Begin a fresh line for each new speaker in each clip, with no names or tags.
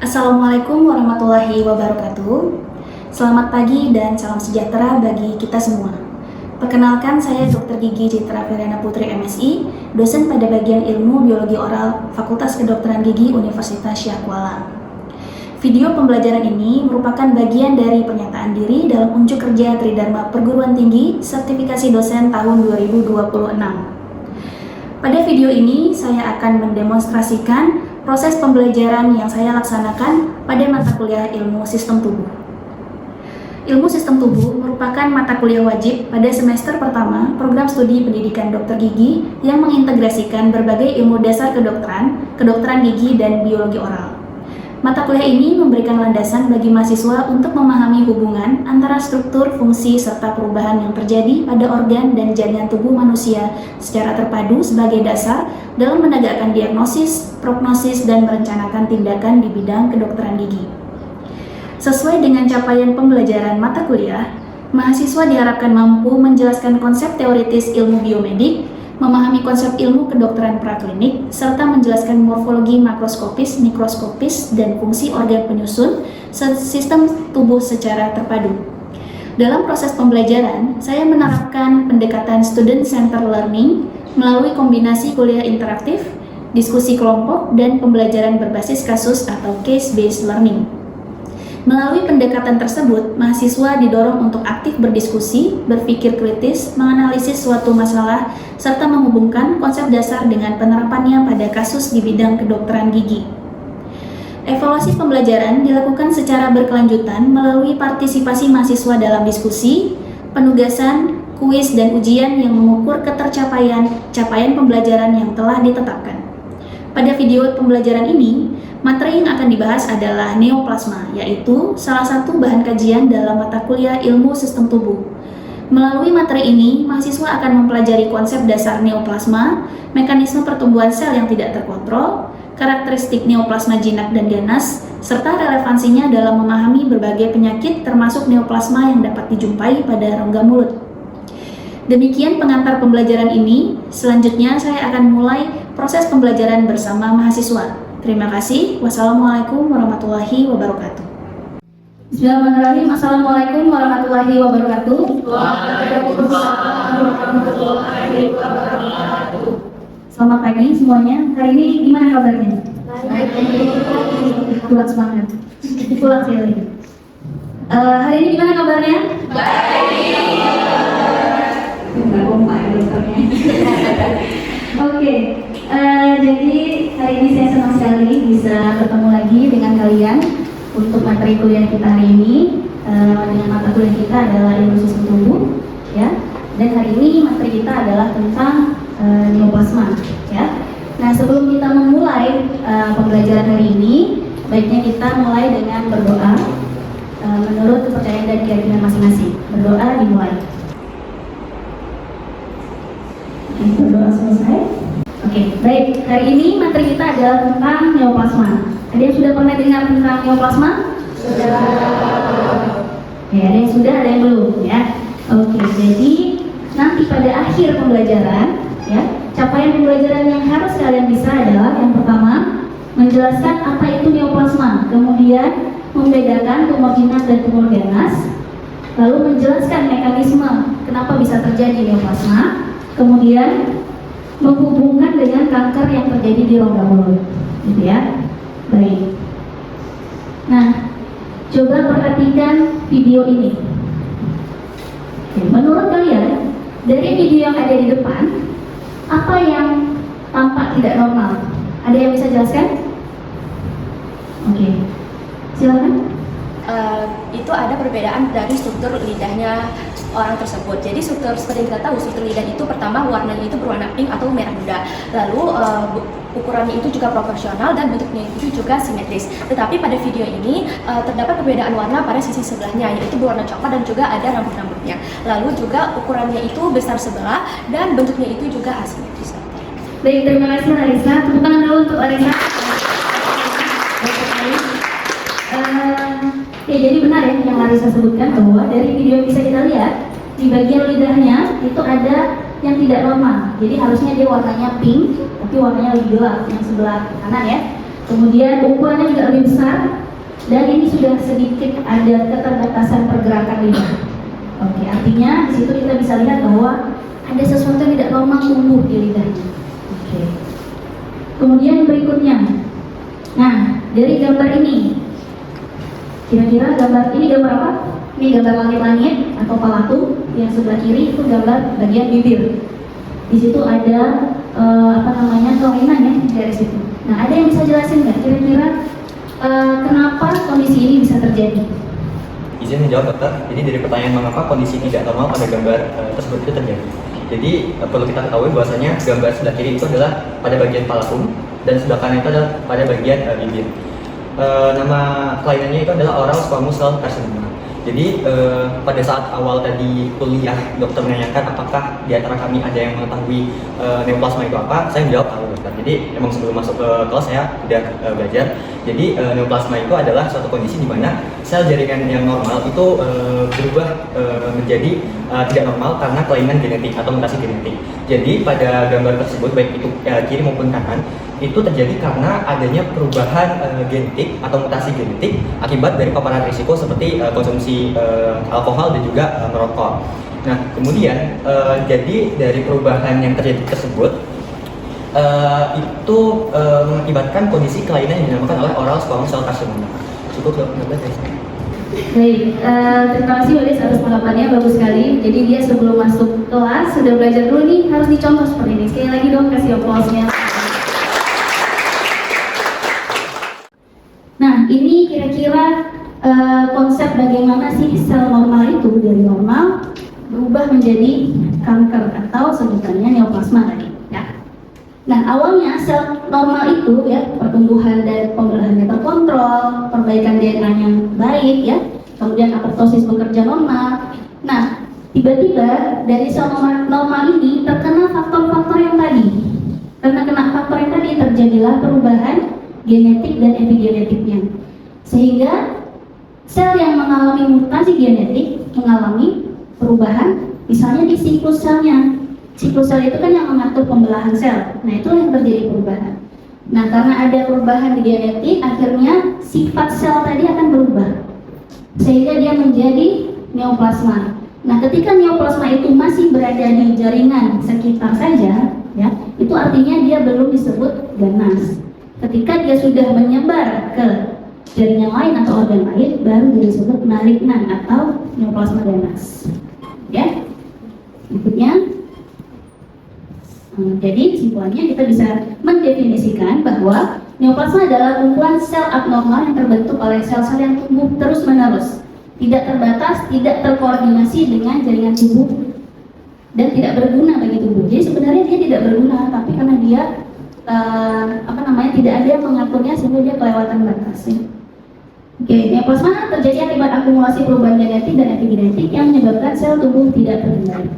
Assalamualaikum warahmatullahi wabarakatuh. Selamat pagi dan salam sejahtera bagi kita semua. Perkenalkan, saya Dr. Gigi Citra Feriana Putri MSI, dosen pada bagian ilmu biologi oral Fakultas Kedokteran Gigi Universitas Syah Kuala. Video pembelajaran ini merupakan bagian dari pernyataan diri dalam unjuk kerja Tridharma Perguruan Tinggi Sertifikasi Dosen tahun 2026. Pada video ini, saya akan mendemonstrasikan proses pembelajaran yang saya laksanakan pada mata kuliah Ilmu Sistem Tubuh. Ilmu Sistem Tubuh merupakan mata kuliah wajib pada semester pertama program studi pendidikan dokter gigi yang mengintegrasikan berbagai ilmu dasar kedokteran gigi, dan biologi oral. Mata kuliah ini memberikan landasan bagi mahasiswa untuk memahami hubungan antara struktur, fungsi, serta perubahan yang terjadi pada organ dan jaringan tubuh manusia secara terpadu sebagai dasar dalam menegakkan diagnosis, prognosis, dan merencanakan tindakan di bidang kedokteran gigi. Sesuai dengan capaian pembelajaran mata kuliah, mahasiswa diharapkan mampu menjelaskan konsep teoritis ilmu biomedik, memahami konsep ilmu kedokteran praklinik, serta menjelaskan morfologi makroskopis, mikroskopis, dan fungsi organ penyusun sistem tubuh secara terpadu. Dalam proses pembelajaran, saya menerapkan pendekatan student-centered learning melalui kombinasi kuliah interaktif, diskusi kelompok, dan pembelajaran berbasis kasus atau case-based learning. Melalui pendekatan tersebut, mahasiswa didorong untuk aktif berdiskusi, berpikir kritis, menganalisis suatu masalah, serta menghubungkan konsep dasar dengan penerapannya pada kasus di bidang kedokteran gigi. Evaluasi pembelajaran dilakukan secara berkelanjutan melalui partisipasi mahasiswa dalam diskusi, penugasan, kuis, dan ujian yang mengukur capaian pembelajaran yang telah ditetapkan. Pada video pembelajaran ini, materi yang akan dibahas adalah neoplasma, yaitu salah satu bahan kajian dalam mata kuliah Ilmu Sistem Tubuh. Melalui materi ini, mahasiswa akan mempelajari konsep dasar neoplasma, mekanisme pertumbuhan sel yang tidak terkontrol, karakteristik neoplasma jinak dan ganas, serta relevansinya dalam memahami berbagai penyakit termasuk neoplasma yang dapat dijumpai pada rongga mulut. Demikian pengantar pembelajaran ini. Selanjutnya saya akan mulai proses pembelajaran bersama mahasiswa. Terima kasih. Wassalamualaikum warahmatullahi wabarakatuh. Bismillahirrahmanirrahim. Assalamualaikum warahmatullahi wabarakatuh. Waalaikumsalam warahmatullahi wabarakatuh. Selamat pagi semuanya. Hari ini gimana kabarnya? Baik. Kuat semangat. Kuat sekali. Hari ini gimana kabarnya? Baik. Enggak kompak ya dokternya. Oke. Jadi hari ini saya senang sekali bisa ketemu lagi dengan kalian untuk materi kuliah kita hari ini. Dengan mata kuliah kita adalah Ilmu Sistem Tubuh, ya. Dan hari ini materi kita adalah tentang neoplasma, ya. Nah, sebelum kita memulai pembelajaran hari ini, baiknya kita mulai dengan berdoa menurut kepercayaan dan keyakinan masing-masing. Berdoa dimulai. Berdoa selesai. Oke, baik. Hari ini materi kita adalah tentang neoplasma. Ada yang sudah pernah dengar tentang neoplasma? Sudah. Ya, ada yang sudah, ada yang belum, ya. Oke, jadi nanti pada akhir pembelajaran, ya, capaian pembelajaran yang harus kalian bisa adalah yang pertama, menjelaskan apa itu neoplasma, kemudian membedakan tumor jinak dan tumor ganas, lalu menjelaskan mekanisme kenapa bisa terjadi neoplasma, kemudian menghubungkan dengan kanker yang terjadi di rongga mulut, gitu ya. Baik. Nah, coba perhatikan video ini. Oke, menurut kalian, dari video yang ada di depan, apa yang tampak tidak normal? Ada yang bisa jelaskan? Oke, silakan.
Itu ada perbedaan dari struktur lidahnya orang tersebut. Jadi struktur, seperti yang kita tahu, struktur lidah itu pertama warnanya itu berwarna pink atau merah muda. Lalu ukurannya itu juga proporsional dan bentuknya itu juga simetris. Tetapi pada video ini terdapat perbedaan warna pada sisi sebelahnya, yaitu berwarna coklat dan juga ada rambut-rambutnya. Lalu juga ukurannya itu besar sebelah dan bentuknya itu juga asimetris.
Baik, terima kasih Larissa. Tepuk tangan dulu untuk Larissa. Ya, jadi benar ya yang Larissa sebutkan bahwa dari video yang bisa kita lihat di bagian lidahnya itu ada yang tidak normal. Jadi harusnya dia warnanya pink, tapi warnanya lebih gelap yang sebelah kanan ya. Kemudian ukurannya juga lebih besar dan ini sudah sedikit ada keterbatasan pergerakan lidah. Oke, artinya di situ kita bisa lihat bahwa ada sesuatu yang tidak normal tumbuh di lidahnya. Oke. Kemudian berikutnya, nah dari gambar ini, kira-kira gambar ini gambar apa? Ini gambar langit-langit atau palatung. Yang sebelah kiri itu gambar bagian bibir. Di situ ada kelainan ya dari situ. Nah, ada yang bisa jelasin nggak kira-kira kenapa kondisi ini bisa terjadi?
Izin menjawab dokter. Jadi dari pertanyaan mengapa kondisi tidak normal pada gambar tersebut itu terjadi. Jadi perlu kita ketahui bahwasanya gambar sebelah kiri itu adalah pada bagian palatum dan sebelah kanan itu adalah pada bagian bibir. Nama kelainannya itu adalah oral squamous cell carcinoma. Jadi pada saat awal tadi kuliah dokter menanyakan apakah di antara kami ada yang mengetahui neoplasma itu apa, saya menjawab tahu dokter. Jadi emang sebelum masuk ke kelas saya udah belajar. Jadi neoplasma itu adalah suatu kondisi di mana sel jaringan yang normal itu berubah menjadi tidak normal karena kelainan genetik atau mutasi genetik. Jadi pada gambar tersebut baik itu kiri maupun kanan itu terjadi karena adanya perubahan genetik atau mutasi genetik akibat dari paparan risiko seperti konsumsi alkohol dan juga merokok. Nah, kemudian jadi dari perubahan yang terjadi tersebut itu mengakibatkan kondisi kelainan yang dinamakan oleh oral squamous cell carcinoma. Cukup dok,
Baik, terima kasih Walis atas tanggapannya, bagus sekali. Jadi dia sebelum masuk kelas sudah belajar dulu nih, harus dicontoh seperti ini. Sekali lagi dong, kasih applause-nya. Nah, ini kira-kira konsep bagaimana sih sel normal itu dari normal berubah menjadi kanker atau sebutannya neoplasma tadi. Ya. Nah, awalnya sel normal itu ya pertumbuhan dan pembelahannya terkontrol, perbaikan DNA yang baik ya, kemudian apoptosis bekerja normal. Nah, tiba-tiba dari sel normal ini terkena faktor-faktor yang tadi. Karena kena faktor yang tadi terjadilah perubahan genetik dan epigenetiknya, sehingga sel yang mengalami mutasi genetik mengalami perubahan, misalnya di siklus selnya. Siklus sel itu kan yang mengatur pembelahan sel. Nah, itu yang terjadi perubahan. Nah, karena ada perubahan di genetik, akhirnya sifat sel tadi akan berubah, sehingga dia menjadi neoplasma. Nah, ketika neoplasma itu masih berada di jaringan sekitar saja, ya, itu artinya dia belum disebut ganas. Ketika dia sudah menyebar ke jaringan lain atau organ lain, baru disebut malignan atau neoplasma ganas. Ya, berikutnya. Jadi kesimpulannya kita bisa mendefinisikan bahwa neoplasma adalah kumpulan sel abnormal yang terbentuk oleh sel-sel yang tumbuh terus-menerus, tidak terbatas, tidak terkoordinasi dengan jaringan tubuh, dan tidak berguna bagi tubuh. Jadi sebenarnya dia tidak berguna, tapi karena dia tidak ada yang mengaturnya sehingga dia kelewatan batas. Ya. Oke, neoplasma terjadi akibat akumulasi perubahan genetik dan epigenetik yang menyebabkan sel tubuh tidak terkendali.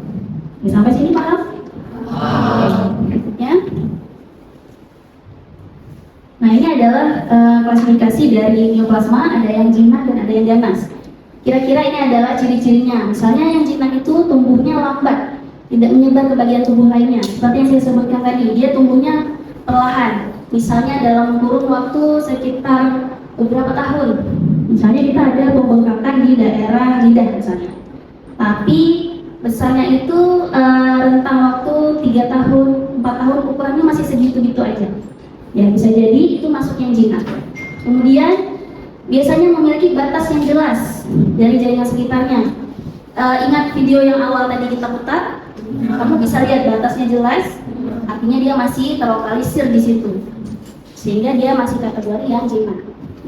Sampai sini paham? Berikutnya. Nah, ini adalah klasifikasi dari neoplasma, ada yang jinak dan ada yang ganas. Kira-kira ini adalah ciri-cirinya. Misalnya yang jinak itu tumbuhnya lambat, tidak menyebar ke bagian tubuh lainnya. Seperti yang saya sebutkan tadi, dia tumbuhnya perlahan. Misalnya dalam kurun waktu sekitar beberapa tahun. Misalnya kita ada pembengkakan di daerah lidah misalnya. Tapi besarnya itu rentang waktu 3 tahun, 4 tahun, ukurannya masih segitu-gitu aja. Ya, bisa jadi itu masuk yang jinak. Kemudian biasanya memiliki batas yang jelas dari jaringan sekitarnya. Ingat video yang awal tadi kita putar? Kamu bisa lihat batasnya jelas, artinya dia masih terlokalisir di situ, sehingga dia masih kategori yang jinak.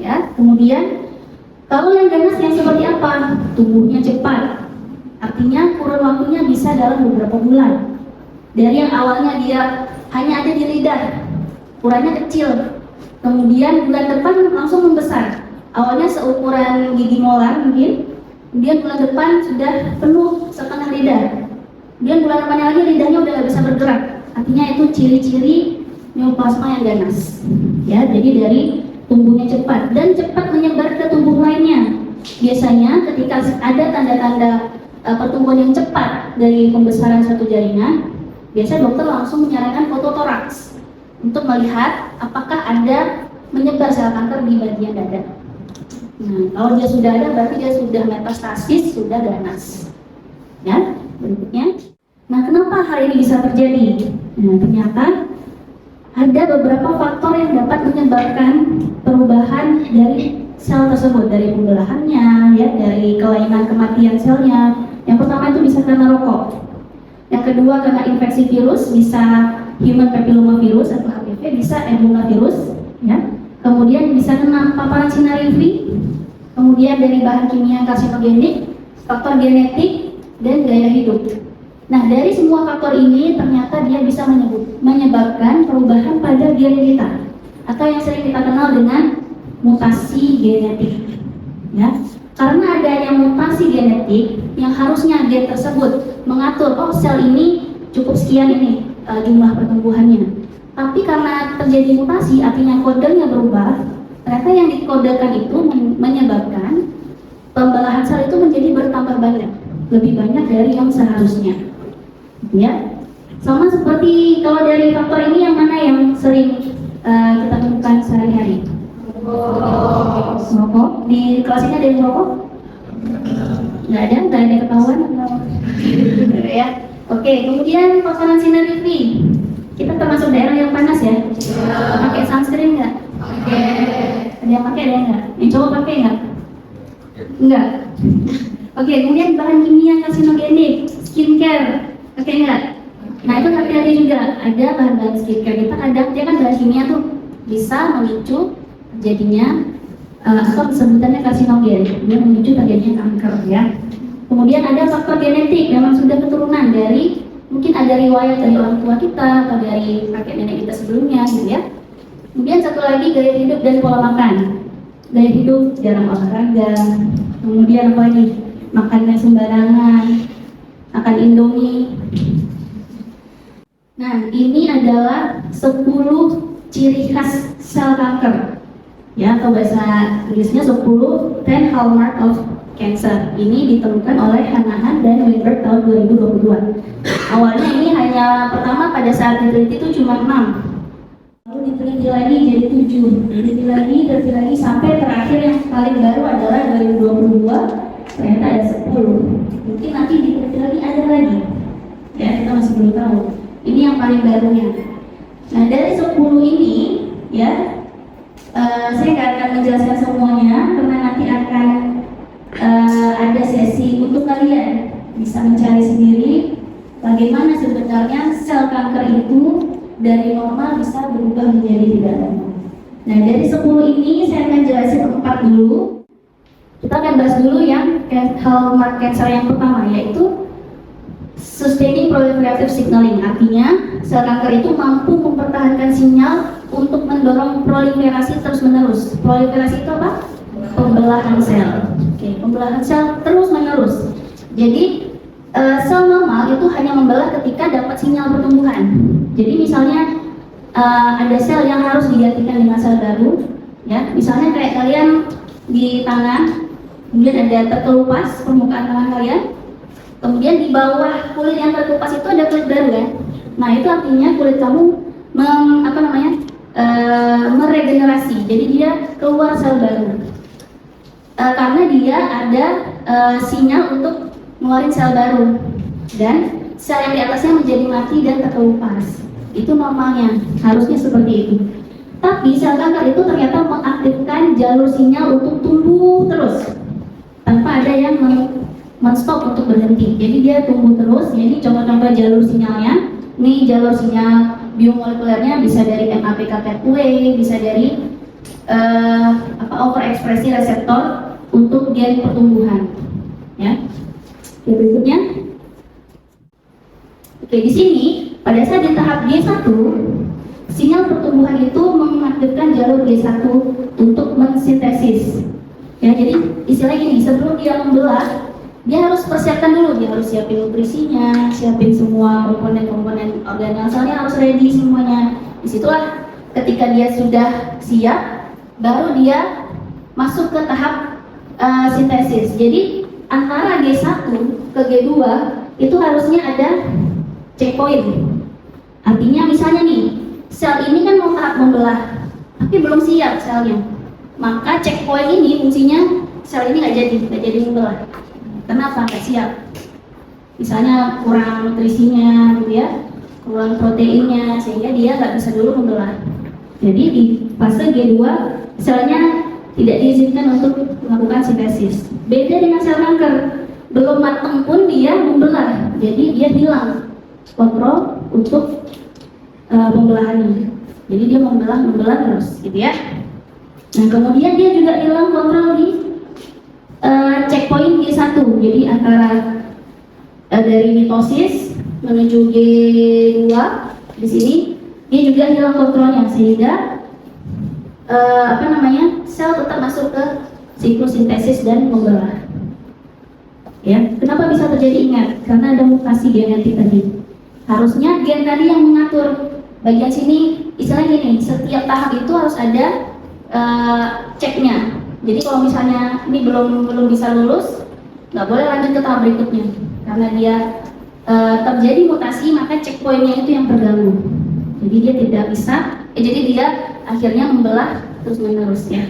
Ya, kemudian kalau yang ganas yang seperti apa? Tumbuhnya cepat. Artinya kurun waktunya bisa dalam beberapa bulan. Dari yang awalnya dia hanya ada di lidah, ukurannya kecil, kemudian bulan depan langsung membesar. Awalnya seukuran gigi molar mungkin, kemudian bulan depan sudah penuh setengah lidah. Kemudian bulan depannya lagi lidahnya udah nggak bisa bergerak. Artinya itu ciri-ciri neoplasma yang ganas. Ya, jadi dari tumbuhnya cepat dan cepat menyebar ke tubuh lainnya. Biasanya ketika ada tanda-tanda pertumbuhan yang cepat dari pembesaran suatu jaringan, biasa dokter langsung menyarankan fototoraks untuk melihat apakah ada menyebar sel kanker di bagian dada. Nah, kalau dia sudah ada berarti dia sudah metastasis, sudah ganas. Ya, berikutnya. Nah, kenapa hal ini bisa terjadi? Nah, ternyata ada beberapa faktor yang dapat menyebabkan perubahan dari sel tersebut, dari pembelahannya, ya, dari kelainan kematian selnya. Yang pertama itu bisa karena rokok. Yang kedua karena infeksi virus, bisa human papillomavirus atau HPV, bisa Ebola virus, ya. Kemudian bisa kena paparan sinar UV, kemudian dari bahan kimia karsinogenik, faktor genetik, dan gaya hidup. Nah, dari semua faktor ini ternyata dia bisa menyebabkan perubahan pada gen kita, atau yang sering kita kenal dengan mutasi genetik. Ya, karena adanya mutasi genetik yang harusnya gen tersebut mengatur, oh sel ini cukup sekian ini jumlah pertumbuhannya. Tapi karena terjadi mutasi, artinya kodenya berubah, ternyata yang dikodekan itu menyebabkan pembelahan sel itu menjadi bertambah banyak, lebih banyak dari yang seharusnya. Ya, sama seperti kalau dari faktor ini yang mana yang sering kita temukan sehari-hari? Rokok. Di kelas ini ada yang rokok? Nggak ada ketahuan? Ya. Oke, kemudian paparan sinar UV. Kita termasuk daerah yang panas ya? Pakai sunscreen nggak? Ada yang pakai, ada yang nggak? Yang cowok pakai nggak? Enggak. Oke, kemudian bahan kimia karsinogenik, skincare, pakai nggak? Nah, itu hati-hati juga. Ada bahan-bahan skincare kita kadang dia kan bahan kimia tuh bisa memicu terjadinya atau sebutannya karsinogen, dia memicu terjadinya kanker ya. Kemudian ada faktor genetik, memang sudah keturunan dari mungkin ada riwayat dari orang tua kita atau dari kakek nenek kita sebelumnya gitu ya. Kemudian satu lagi gaya hidup dan pola makan. Gaya hidup jarang olahraga, kemudian apa lagi? Makannya sembarangan, makan Indomie. Nah, ini adalah 10 ciri khas sel kanker. Ya, atau bahasa Inggrisnya 10 hallmark of cancer. Ini ditemukan oleh Hanahan dan Weinberg tahun 2022. Awalnya ini hanya pertama pada saat diteliti itu cuma 6. Lalu diteliti lagi jadi 7. Diteliti lagi sampai terakhir yang paling baru adalah 2022. Ternyata ada 10. Mungkin nanti diteliti lagi ada lagi. Ya, kita masih belum tahu. Ini yang paling barunya. Nah, dari 10 ini ya saya nggak akan menjelaskan semuanya karena nanti akan ada sesi untuk kalian bisa mencari sendiri bagaimana sebenarnya sel kanker itu dari normal bisa berubah menjadi tidak normal. Nah, dari 10 ini saya akan jelasin 4 dulu. Kita akan bahas dulu yang hallmark cancer yang pertama, yaitu sustaining proliferative signaling. Artinya sel kanker itu mampu mempertahankan sinyal untuk mendorong proliferasi terus-menerus. Proliferasi itu apa? Pembelahan sel. Oke, pembelahan sel terus-menerus. Jadi sel normal itu hanya membelah ketika dapat sinyal pertumbuhan. Jadi misalnya ada sel yang harus digantikan dengan sel baru, ya. Misalnya kayak kalian di tangan, kemudian ada terkelupas permukaan tangan kalian, kemudian di bawah kulit yang terkelupas itu ada kulit baru kan. Nah, itu artinya kulit kamu meregenerasi. Jadi dia keluar sel baru. Karena dia ada sinyal untuk ngeluarin sel baru dan sel yang di atasnya menjadi mati dan terkelupas. Itu normalnya, harusnya seperti itu. Tapi sel kanker itu ternyata mengaktifkan jalur sinyal untuk tumbuh terus tanpa ada yang men-stop untuk berhenti. Jadi dia tumbuh terus. Jadi contoh-contoh jalur sinyalnya, ini jalur sinyal biomolekulernya bisa dari MAPK pathway, bisa dari overekspresi reseptor untuk gen pertumbuhan. Ya. Oke, berikutnya. Oke, di sini pada saat di tahap G1, sinyal pertumbuhan itu mengaktifkan jalur G1 untuk mensintesis. Ya, jadi istilah gini, sebelum dia membelah, dia harus persiapkan dulu, dia harus siapin nutrisinya, siapin semua komponen-komponen organel selnya harus ready semuanya. Disitulah ketika dia sudah siap, baru dia masuk ke tahap sintesis. Jadi antara G1 ke G2 itu harusnya ada checkpoint. Artinya misalnya nih, sel ini kan mau tahap membelah, tapi belum siap selnya. maka checkpoint ini fungsinya sel ini nggak jadi membelah. Kenapa? Nggak siap. Misalnya kurang nutrisinya, gitu ya, kurang proteinnya, sehingga dia nggak bisa dulu membelah. Jadi di fase G2 selnya tidak diizinkan untuk melakukan sintesis. Beda dengan sel kanker, belum matang pun dia membelah, jadi dia hilang kontrol untuk pembelahannya. Jadi dia membelah terus, gitu ya. Nah kemudian dia juga hilang kontrol di checkpoint G1. Jadi antara dari mitosis menuju G2 di sini dia juga hilang kontrolnya, sehingga sel tetap masuk ke siklus sintesis dan membelah. Ya, kenapa bisa terjadi? Ingat, karena ada mutasi genetik tadi. Harusnya gen tadi yang mengatur bagian sini, istilahnya gini, setiap tahap itu harus ada ceknya. Jadi kalau misalnya ini belum bisa lulus, nggak boleh lanjut ke tahap berikutnya, karena dia terjadi mutasi, maka checkpointnya itu yang terganggu. Jadi dia tidak bisa, jadi dia akhirnya membelah terus menerus ya.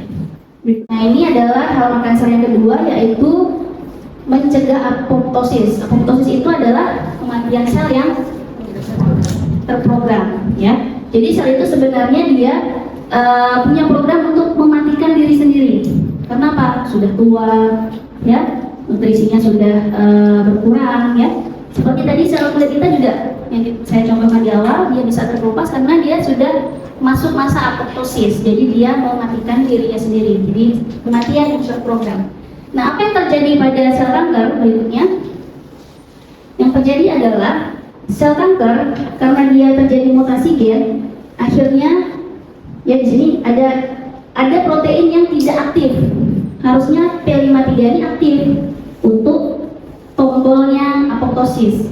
Nah ini adalah hal kanker yang kedua, yaitu mencegah apoptosis. Apoptosis itu adalah kematian sel yang terprogram ya. Jadi sel itu sebenarnya dia punya program untuk mematikan diri sendiri. Kenapa? Sudah tua ya, nutrisinya sudah berkurang ya. Seperti tadi sel kulit kita juga yang saya contohkan di awal, dia bisa terkelupas karena dia sudah masuk masa apoptosis. Jadi dia mematikan dirinya sendiri. Jadi kematian yang terprogram. Nah, apa yang terjadi pada sel kanker berikutnya? Yang terjadi adalah sel kanker karena dia terjadi mutasi gen, akhirnya ya di sini ada protein yang tidak aktif. Harusnya P53 ini aktif untuk tombolnya apoptosis.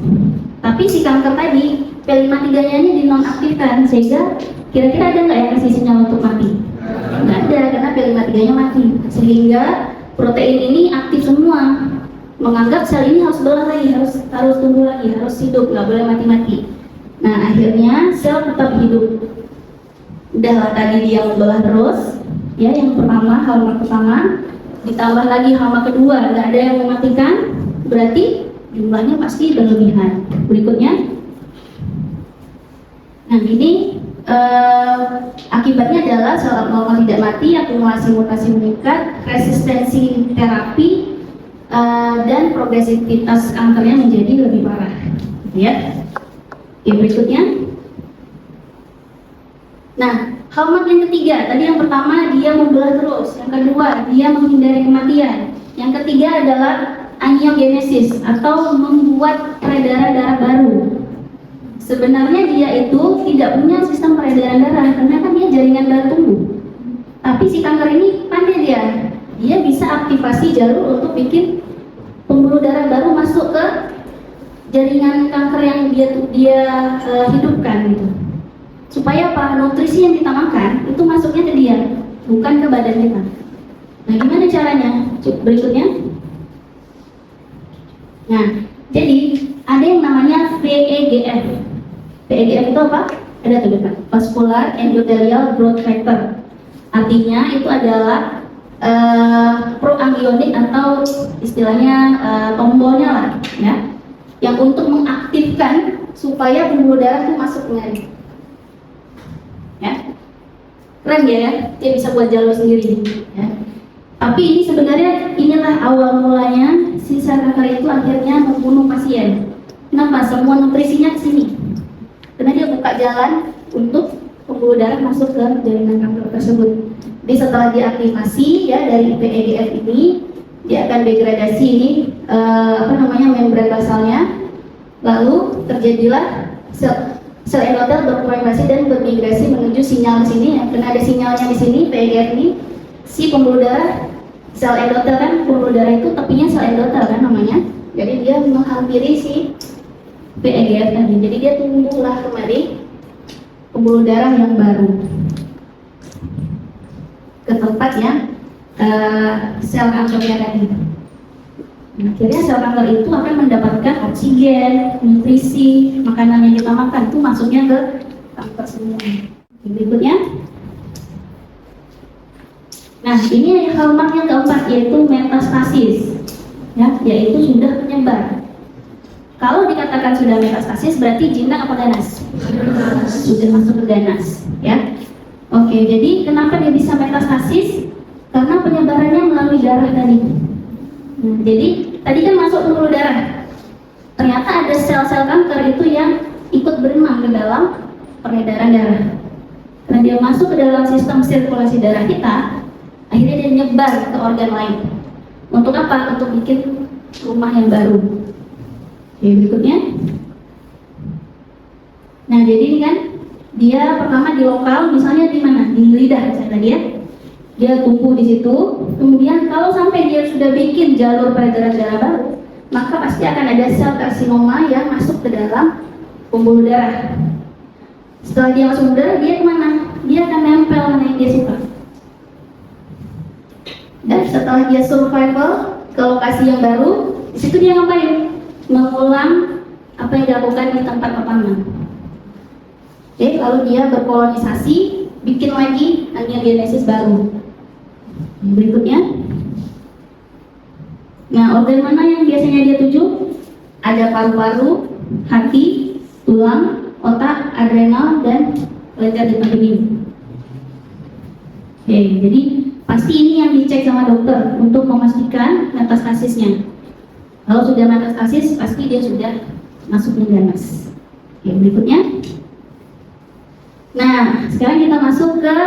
Tapi si kanker tadi P53-nya ini dinonaktifkan, sehingga kira-kira ada nggak yang kasih sinyal untuk mati? Nggak ada, karena P53-nya mati. Sehingga protein ini aktif semua, menganggap sel ini harus belah lagi, harus tumbuh lagi, harus hidup, nggak boleh mati-mati. Nah akhirnya sel tetap hidup. Udahlah tadi dia membelah terus, ya yang pertama, hallmark pertama, ditambah lagi hallmark kedua, nggak ada yang mematikan, berarti jumlahnya pasti berlebihan. Berikutnya, nah ini akibatnya adalah sel abnormal tidak mati, akumulasi mutasi meningkat, resistensi terapi, dan progresivitas kankernya menjadi lebih parah. Ya. Oke, berikutnya. Nah, hallmark yang ketiga, tadi yang pertama dia membelah terus, yang kedua dia menghindari kematian, yang ketiga adalah angiogenesis atau membuat peredaran darah baru. Sebenarnya dia itu tidak punya sistem peredaran darah karena kan dia jaringan darah tumbuh. Tapi si kanker ini pandai dia bisa aktifasi jalur untuk bikin pembuluh darah baru masuk ke jaringan kanker yang dia hidupkan gitu. Supaya apa? Nutrisi yang kita makan itu masuknya ke dia, bukan ke badan kita. Nah, gimana caranya? Berikutnya. Nah, jadi ada yang namanya VEGF. VEGF itu apa? Ada tuh dekat. Vascular Endothelial Growth Factor. Artinya itu adalah proangionik atau istilahnya tombolnya lah, ya, yang untuk mengaktifkan supaya pembuluh darah itu masuk ke nyari. Ya, keren ya, dia bisa buat jalur sendiri. Ya. Tapi ini sebenarnya inilah awal mulanya si sel kanker itu akhirnya membunuh pasien. Kenapa? Semua nutrisinya ke sini. Karena dia buka jalan untuk pembuluh darah masuk ke jaringan kanker tersebut. Jadi setelah diaktifasi ya dari PEGF ini, dia akan degradasi membran basalnya. Lalu terjadilah sel endotel berproliferasi dan bermigrasi menuju sinyal di sini. Karena ada sinyalnya di sini PEGF ini, si pembuluh darah, sel endotel kan, pembuluh darah itu tepinya sel endotel kan namanya. Jadi dia menghampiri si PEGF tadi. Jadi dia tumbuhlah kembali pembuluh darah yang baru ke tempat yang sel kankernya tadi. Akhirnya sel kanker itu akan mendapatkan oksigen, nutrisi, makanan yang kita makan itu masuknya ke kanker semua. Berikutnya. Nah, ini hallmark yang keempat yaitu metastasis, ya, yaitu sudah menyebar. Kalau dikatakan sudah metastasis berarti jinak apa ganas? Sudah masuk ke ganas, ya. Oke, jadi kenapa dia bisa metastasis? Karena penyebarannya melalui darah tadi. Nah, jadi tadi kan masuk pembuluh darah. Ternyata ada sel-sel kanker itu yang ikut berenang ke dalam peredaran darah. Karena dia masuk ke dalam sistem sirkulasi darah kita, akhirnya dia menyebar ke organ lain. Untuk apa? Untuk bikin rumah yang baru. Oke, berikutnya. Nah, jadi ini kan dia pertama di lokal, misalnya di mana? Di lidah misalnya tadi ya. Dia tumbuh di situ. Kemudian kalau sampai dia sudah bikin jalur peredaran darah baru, maka pasti akan ada sel karsinoma yang masuk ke dalam pembuluh darah. Setelah dia masuk ke darah, dia kemana? Dia akan nempel mana yang dia suka. Dan setelah dia survival ke lokasi yang baru, di situ dia ngapain? Mengulang apa yang dilakukan di tempat pertama. Oke, lalu dia berkolonisasi, bikin lagi angiogenesis baru. Berikutnya. Nah, organ mana yang biasanya dia tuju? Ada paru-paru, hati, tulang, otak, adrenal, dan kelenjar getah bening. Oke, jadi pasti ini yang dicek sama dokter untuk memastikan metastasisnya. Kalau sudah metastasis, pasti dia sudah masuk ke ganas. Oke, berikutnya. Nah, sekarang kita masuk ke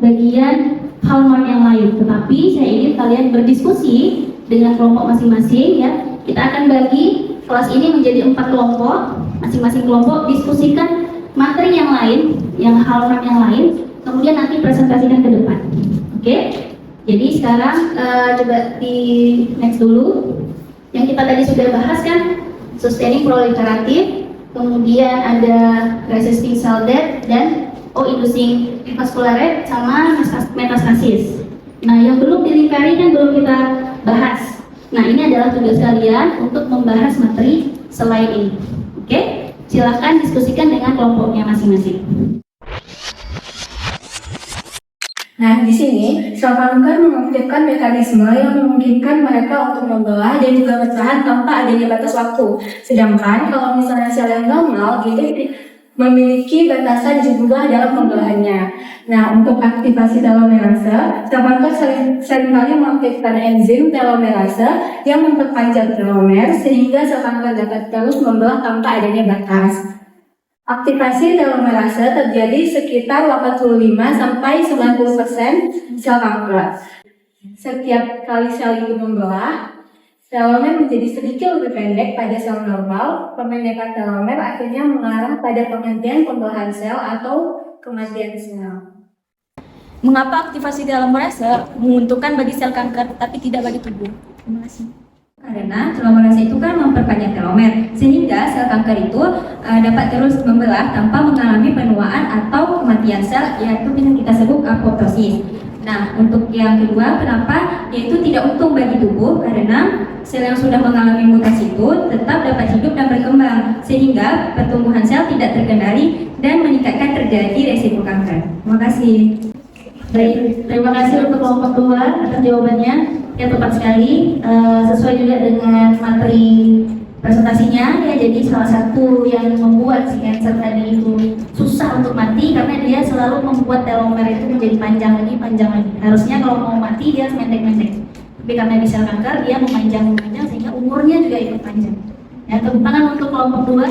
bagian hallmark yang lain. Tetapi saya ingin kalian berdiskusi dengan kelompok masing-masing ya. Kita akan bagi kelas ini menjadi 4 kelompok. Masing-masing kelompok diskusikan materi yang lain, yang hallmark yang lain, kemudian nanti presentasikan ke depan. Oke? Jadi sekarang coba di next dulu. Yang kita tadi sudah bahas kan, sustaining proliferative, kemudian ada resisting cell death, dan inducing vascular rate sama metastasis. Nah, yang belum dilingkari kan belum kita bahas. Nah, ini adalah tugas kalian untuk membahas materi selain ini. Oke? Silahkan diskusikan dengan kelompoknya masing-masing.
Nah, di sini sel kanker mengaktifkan mekanisme yang memungkinkan mereka untuk membelah dan juga bertahan tanpa adanya batas waktu. Sedangkan kalau misalnya sel yang normal, gitu memiliki batasan jumlah dalam pembelahannya. Nah, untuk aktivasi telomerase, sel kanker seringkali mengaktifkan enzim telomerase yang memperpanjang telomer sehingga sel kanker dapat terus membelah tanpa adanya batas. Aktivasi telomerase terjadi sekitar 85-90% sel kanker. Setiap kali sel itu membelah, telomer menjadi sedikit lebih pendek pada sel normal. Pemendekan telomer akhirnya mengarah pada penghentian pembelahan sel atau kematian sel.
Mengapa aktivasi telomerase menguntungkan bagi sel kanker tapi tidak bagi tubuh? Terima kasih.
Karena telomerase itu kan memperpanjang telomer, sehingga sel kanker itu dapat terus membelah tanpa mengalami penuaan atau kematian sel, yaitu yang kita sebut apoptosis. Nah, untuk yang kedua, kenapa yaitu tidak untung bagi tubuh? Karena sel yang sudah mengalami mutasi itu tetap dapat hidup dan berkembang, sehingga pertumbuhan sel tidak terkendali dan meningkatkan terjadi resiko kanker. Terima kasih.
Baik, terima kasih untuk kelompok 2 atas jawabannya yang tepat sekali, sesuai juga dengan materi presentasinya ya. Jadi salah satu yang membuat si cancer tadi itu susah untuk mati karena dia selalu membuat telomer itu menjadi panjang lagi. Harusnya kalau mau mati dia harus pendek-pendek, tapi karena di sel kanker dia memanjang sehingga umurnya juga ikut panjang. Ya, tepuk tangan untuk kelompok 2.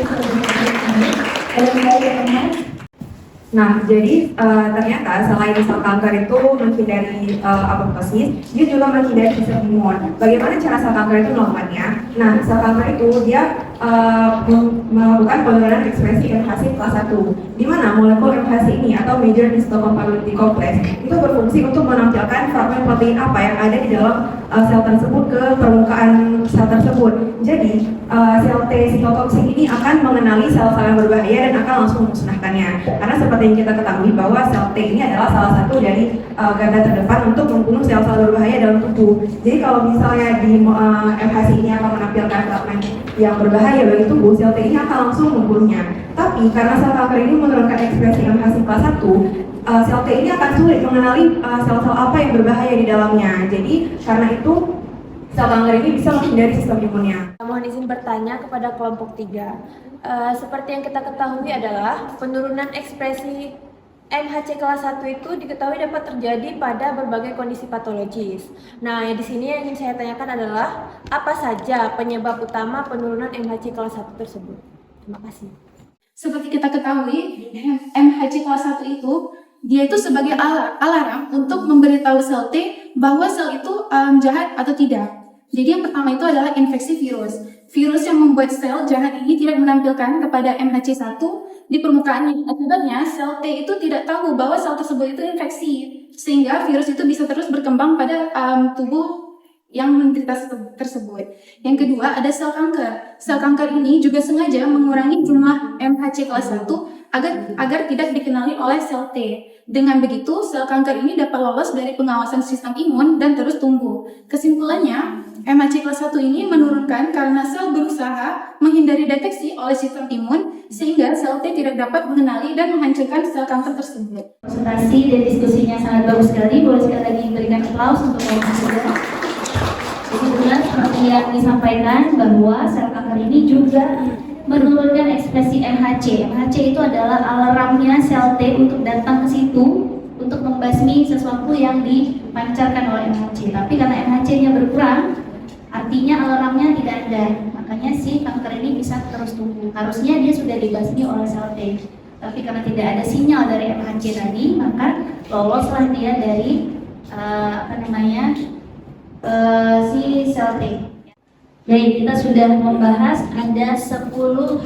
Nah, jadi ternyata selain sel kanker itu menghindari apoptosis, dia juga menghindari sistem imun. Bagaimana cara sel kanker itu melakukannya? Nah, sel kanker itu dia melakukan penurunan ekspresi MHC kelas 1, di mana molekul MHC ini atau Major Histocompatibility Complex itu berfungsi untuk menampilkan fragmen protein apa yang ada di dalam sel tersebut ke permukaan sel tersebut. Jadi sel T sitotoksik ini akan mengenali sel-sel yang berbahaya dan akan langsung memusnahkannya. Karena seperti yang kita ketahui bahwa sel T ini adalah salah satu dari garda terdepan untuk membunuh sel-sel berbahaya dalam tubuh. Jadi kalau misalnya di MHC ini akan menampilkan fragmen yang berbahaya bagi tubuh, sel T ini akan langsung membunuhnya. Tapi karena sel kanker ini menurunkan ekspresi MHC kelas 1, sel T ini akan sulit mengenali sel-sel apa yang berbahaya di dalamnya. Jadi karena itu sel kanker ini bisa menghindari sistem imunnya.
Mohon izin bertanya kepada kelompok 3. Seperti yang kita ketahui adalah penurunan ekspresi MHC kelas 1 itu diketahui dapat terjadi pada berbagai kondisi patologis. Nah, di sini yang ingin saya tanyakan adalah apa saja penyebab utama penurunan MHC kelas 1 tersebut? Terima kasih.
Seperti kita ketahui, MHC kelas 1 itu dia itu sebagai alarm untuk memberitahu sel T bahwa sel itu jahat atau tidak. Jadi yang pertama itu adalah infeksi virus. Virus yang membuat sel jahat ini tidak menampilkan kepada MHC1 di permukaannya. Akibatnya sel T itu tidak tahu bahwa sel tersebut itu infeksi, sehingga virus itu bisa terus berkembang pada tubuh yang menderita tersebut. Yang kedua ada sel kanker. Sel kanker ini juga sengaja mengurangi jumlah MHC kelas 1 agar tidak dikenali oleh sel T. Dengan begitu, sel kanker ini dapat lolos dari pengawasan sistem imun dan terus tumbuh. Kesimpulannya, MHC kelas 1 ini menurunkan karena sel berusaha menghindari deteksi oleh sistem imun sehingga sel T tidak dapat mengenali dan menghancurkan sel kanker tersebut.
Presentasi dan diskusinya sangat bagus sekali. Boleh sekali lagi berikan aplaus untuk kelompok 3. Jadi benar seperti yang disampaikan bahwa sel kanker ini juga menurunkan ekspresi MHC. MHC itu adalah alarmnya sel T untuk datang ke situ untuk membasmi sesuatu yang dipancarkan oleh MHC. Tapi karena MHC-nya berkurang, artinya alarmnya tidak ada. Makanya si kanker ini bisa terus tumbuh. Harusnya dia sudah dibasmi oleh sel T. Tapi karena tidak ada sinyal dari MHC tadi, maka loloslah dia dari si sel T. Jadi kita sudah membahas ada 10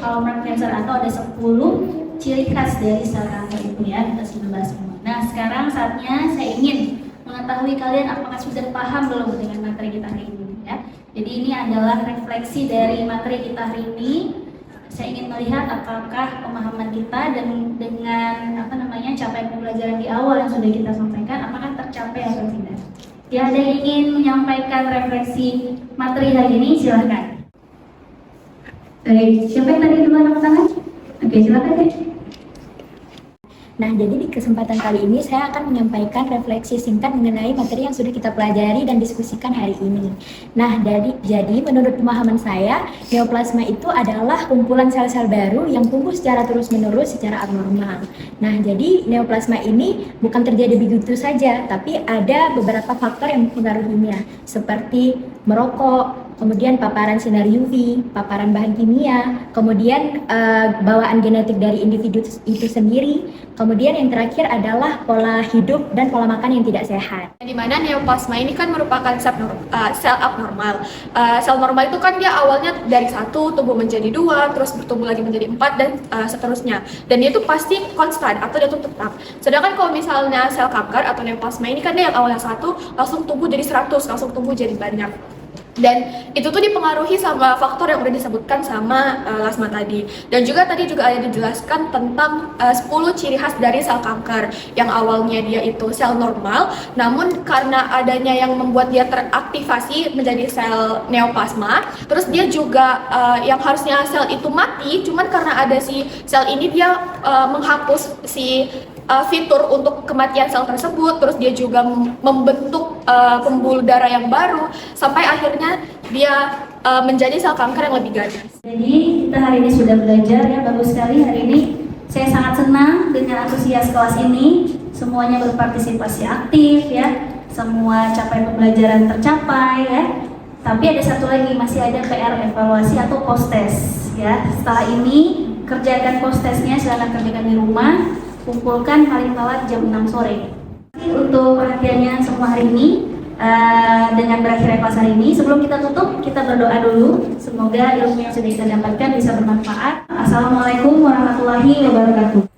hallmark cancer atau ada 10 ciri khas dari sel kanker itu ya, kita sudah bahas semua. Nah sekarang saatnya saya ingin mengetahui kalian apakah sudah paham belum dengan materi kita hari ini ya. Jadi ini adalah refleksi dari materi kita hari ini. Saya ingin melihat apakah pemahaman kita dan dengan capaian pembelajaran di awal yang sudah kita sampaikan apakah tercapai atau tidak. Ya, ada yang ingin menyampaikan refleksi materi hari ini, silahkan. Baik, siapa yang tadi duluan angkat tangan? Oke, silahkan deh.
Nah, jadi di kesempatan kali ini saya akan menyampaikan refleksi singkat mengenai materi yang sudah kita pelajari dan diskusikan hari ini. Nah, jadi menurut pemahaman saya, neoplasma itu adalah kumpulan sel-sel baru yang tumbuh secara terus-menerus secara abnormal. Nah, jadi neoplasma ini bukan terjadi begitu saja, tapi ada beberapa faktor yang mempengaruhinya, seperti merokok, kemudian paparan sinar UV, paparan bahan kimia, kemudian bawaan genetik dari individu itu sendiri, kemudian yang terakhir adalah pola hidup dan pola makan yang tidak sehat.
Di mana neoplasma ini kan merupakan sel abnormal. Sel normal itu kan dia awalnya dari 1 tumbuh menjadi 2, terus bertumbuh lagi menjadi 4 dan seterusnya. Dan dia itu pasti konstan atau dia itu tetap. Sedangkan kalau misalnya sel kanker atau neoplasma ini kan dia yang awalnya 1 langsung tumbuh jadi 100, langsung tumbuh jadi banyak. Dan itu tuh dipengaruhi sama faktor yang udah disebutkan sama Lasma tadi. Dan juga tadi juga ada dijelaskan tentang 10 ciri khas dari sel kanker yang awalnya dia itu sel normal, namun karena adanya yang membuat dia teraktivasi menjadi sel neoplasma, terus dia juga yang harusnya sel itu mati, cuman karena ada si sel ini dia menghapus si fitur untuk kematian sel tersebut, terus dia juga membentuk pembuluh darah yang baru sampai akhirnya dia menjadi sel kanker yang lebih ganas.
Jadi kita hari ini sudah belajar ya, bagus sekali hari ini. Saya sangat senang dengan antusias kelas ini, semuanya berpartisipasi aktif ya, semua capaian pembelajaran tercapai ya. Tapi ada satu lagi, masih ada PR evaluasi atau post test ya. Setelah ini kerjakan post testnya, silakan kerjakan di rumah. Kumpulkan paling telat jam 6 sore. Untuk perhatiannya semua hari ini, dengan berakhirnya kelas hari ini, sebelum kita tutup, kita berdoa dulu. Semoga ilmu yang sudah kita dapatkan bisa bermanfaat. Assalamualaikum warahmatullahi wabarakatuh.